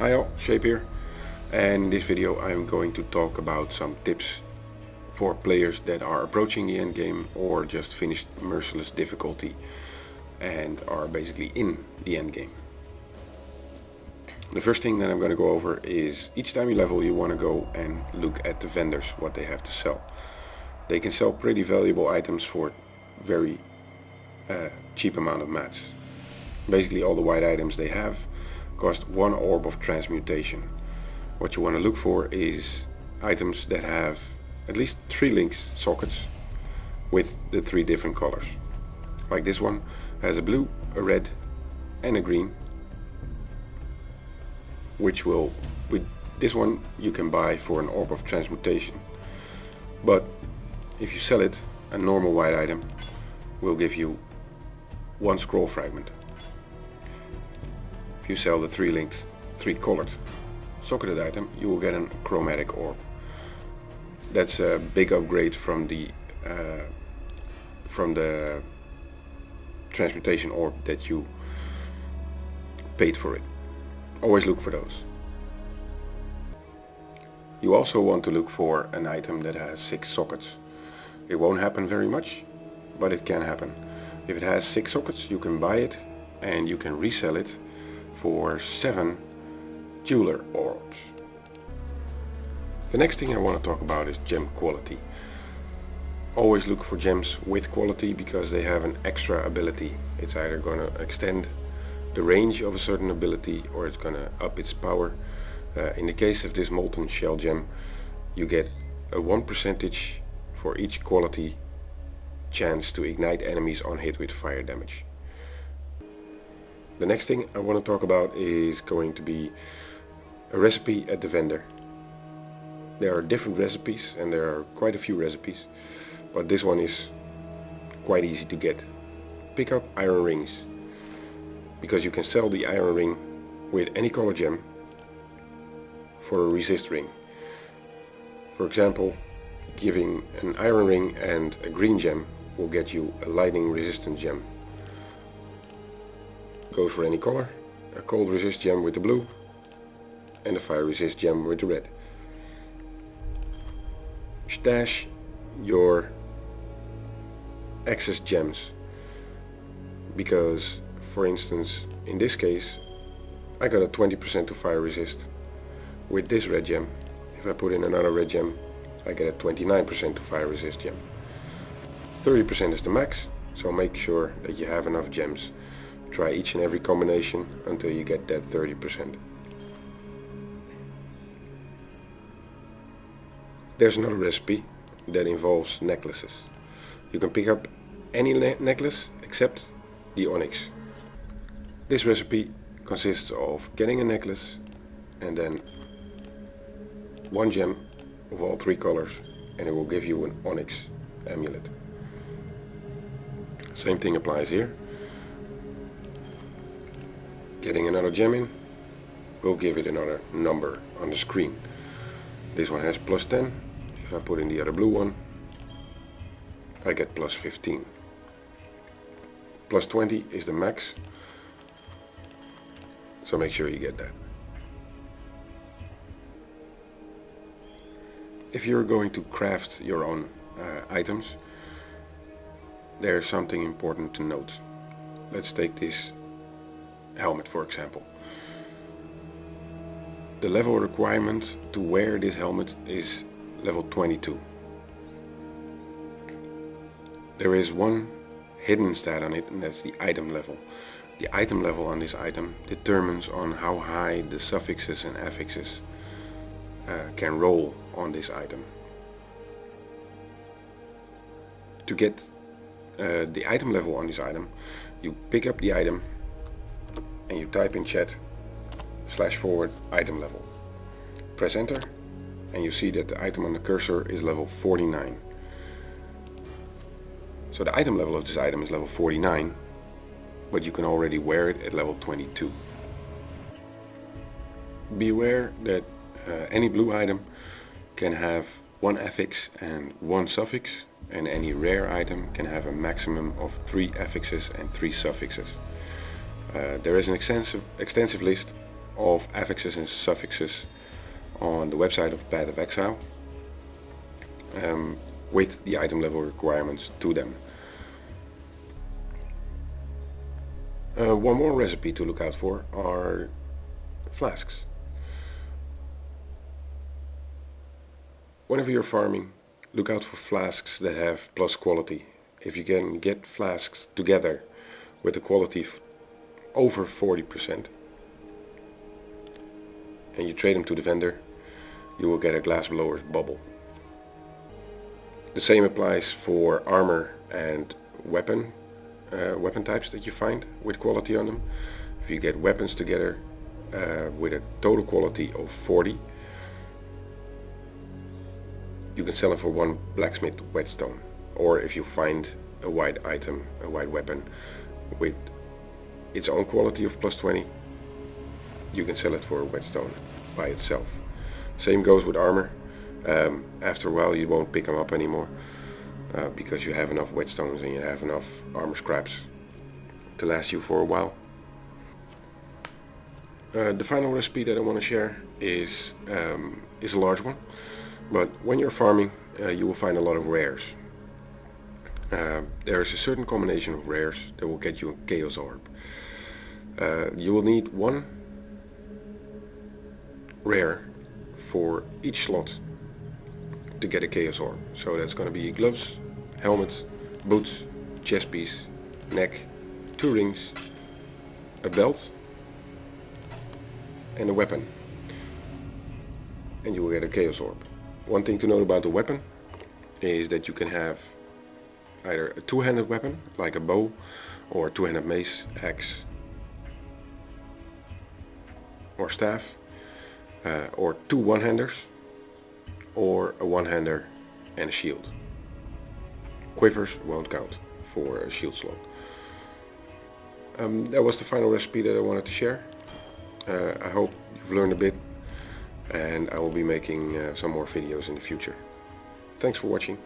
Hi all, Shape here, and in this video I'm going to talk about some tips for players that are approaching the end game or just finished merciless difficulty and are basically in the end game. The first thing that I'm going to go over is each time you level you want to go and look at the vendors, what they have to sell. They can sell pretty valuable items for very cheap amount of mats. Basically all the white items they have cost 1 orb of transmutation. What you want to look for is items that have at least 3 links sockets with the 3 different colors. Like this one has a blue, a red and a green, which will, with this one you can buy for an orb of transmutation. But if you sell it, a normal white item will give you 1 scroll fragment. If you sell the 3 linked, 3 colored socketed item, you will get a chromatic orb. That's a big upgrade from the transmutation orb that you paid for it. Always look for those. You also want to look for an item that has 6 sockets. It won't happen very much, but it can happen. If it has 6 sockets, you can buy it and you can resell it for 7 jeweler orbs. The next thing I want to talk about is gem quality. Always look for gems with quality because they have an extra ability. It's either going to extend the range of a certain ability or it's going to up its power. In the case of this molten shell gem, you get a 1% for each quality chance to ignite enemies on hit with fire damage. The next thing I want to talk about is going to be a recipe at the vendor. There are different recipes and there are quite a few recipes, but this one is quite easy to get. Pick up iron rings, because you can sell the iron ring with any color gem for a resist ring. For example, giving an iron ring and a green gem will get you a lightning resistant gem. Goes for any color, a cold resist gem with the blue and a fire resist gem with the red. Stash your excess gems, because for instance in this case I got a 20% to fire resist with this red gem. If I put in another red gem I get a 29% to fire resist gem. 30% is the max, so make sure that you have enough gems. Try each and every combination until you get that 30%. There's another recipe that involves necklaces. You can pick up any necklace except the onyx. This recipe consists of getting a necklace and then 1 gem of all 3 colors, and it will give you an onyx amulet. Same thing applies here. Getting another gem in will give it another number on the screen. This one has +10. If I put in the other blue one, I get +15. +20 is the max, so make sure you get that. If you're going to craft your own items, there's something important to note. Let's take this helmet for example. The level requirement to wear this helmet is level 22. There is one hidden stat on it, and that's the item level. The item level on this item determines on how high the suffixes and affixes can roll on this item. To get the item level on this item, you pick up the item and you type in chat /forward item level. Press enter and you see that the item on the cursor is level 49. So the item level of this item is level 49, but you can already wear it at level 22. Be aware that any blue item can have 1 affix and 1 suffix, and any rare item can have a maximum of 3 affixes and 3 suffixes. There is an extensive list of affixes and suffixes on the website of Path of Exile with the item level requirements to them. One more recipe to look out for are flasks. Whenever you're farming, look out for flasks that have plus quality. If you can get flasks together with a quality over 40% and you trade them to the vendor, you will get a glassblower's bubble. The same applies for armor and weapon types that you find with quality on them. If you get weapons together with a total quality of 40, you can sell them for 1 blacksmith whetstone. Or if you find a white item, a white weapon with its own quality of plus 20, you can sell it for a whetstone by itself. Same goes with armor. After a while you won't pick them up anymore because you have enough whetstones and you have enough armor scraps to last you for a while. The final recipe that I want to share is a large one, but when you're farming you will find a lot of rares. There is a certain combination of rares that will get you a chaos orb. You will need 1 rare for each slot to get a chaos orb. So that's going to be gloves, helmet, boots, chest piece, neck, 2 rings, a belt and a weapon, and you will get a chaos orb. One thing to note about the weapon is that you can have either a 2-handed weapon like a bow, or a 2-handed mace, axe or staff, or 2 one-handers, or a 1-hander and a shield. Quivers won't count for a shield slot. That was the final recipe that I wanted to share. I hope you've learned a bit, and I will be making some more videos in the future. Thanks for watching.